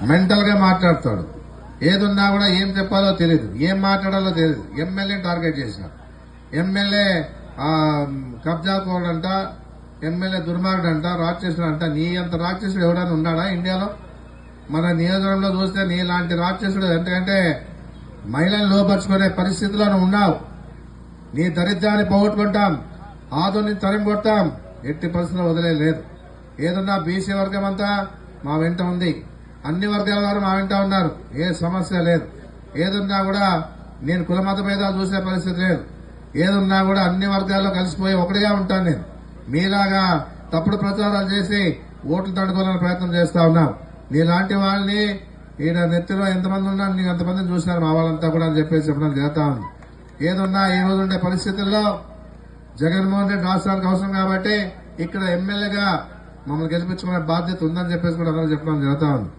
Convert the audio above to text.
Mental గా మాట్లాడతాడు. ఏదున్నా కూడా ఏం చెప్పాలో తెలియదు, ఏం మాట్లాడాలో తెలియదు. ఎమ్మెల్యేని టార్గెట్ చేసినాడు. ఎమ్మెల్యే కబ్జాకోడంట, ఎమ్మెల్యే దుర్మార్గుడంట, రాక్షసుడు అంట. నీ అంత రాక్షసుడు ఎవడైనా ఉన్నాడా ఇండియాలో? మన నియోజకవర్గంలో చూస్తే నీ లాంటి రాక్షసుడు ఎందుకంటే మహిళలను లోపరుచుకునే పరిస్థితిలో ఉన్నావు. నీ దరిద్రాన్ని పోగొట్టుకుంటాం, ఆదుని తరిమి కొట్టాం, ఎట్టి పరిస్థితుల్లో వదిలేదు. ఏదన్నా బీసీ వర్గం అంతా మా వెంట ఉంది, అన్ని వర్గాల వారు మా వెంట ఉన్నారు, ఏ సమస్య లేదు. ఏదున్నా కూడా నేను కులమత భేదాలు చూసే పరిస్థితి లేదు. ఏదున్నా కూడా అన్ని వర్గాల్లో కలిసిపోయి ఒకటిగా ఉంటాను. నేను మీలాగా తప్పుడు ప్రచారాలు చేసి ఓట్లు తండుకోవాలని ప్రయత్నం చేస్తా ఉన్నాం. నీలాంటి వాళ్ళని ఈయన నెత్తిలో ఎంతమంది ఉన్నారు, నీకు అంతమందిని చూసినారు మా వాళ్ళంతా కూడా అని చెప్పేసి చెప్పడం చేస్తా ఉంది. ఏదున్నా ఈ రోజు ఉండే పరిస్థితుల్లో జగన్మోహన్ రెడ్డి రాష్ట్రానికి అవసరం కాబట్టి ఇక్కడ ఎమ్మెల్యేగా మమ్మల్ని గెలిపించుకునే బాధ్యత ఉందని చెప్పేసి కూడా అందరూ చెప్పడం జరుగుతా ఉంది.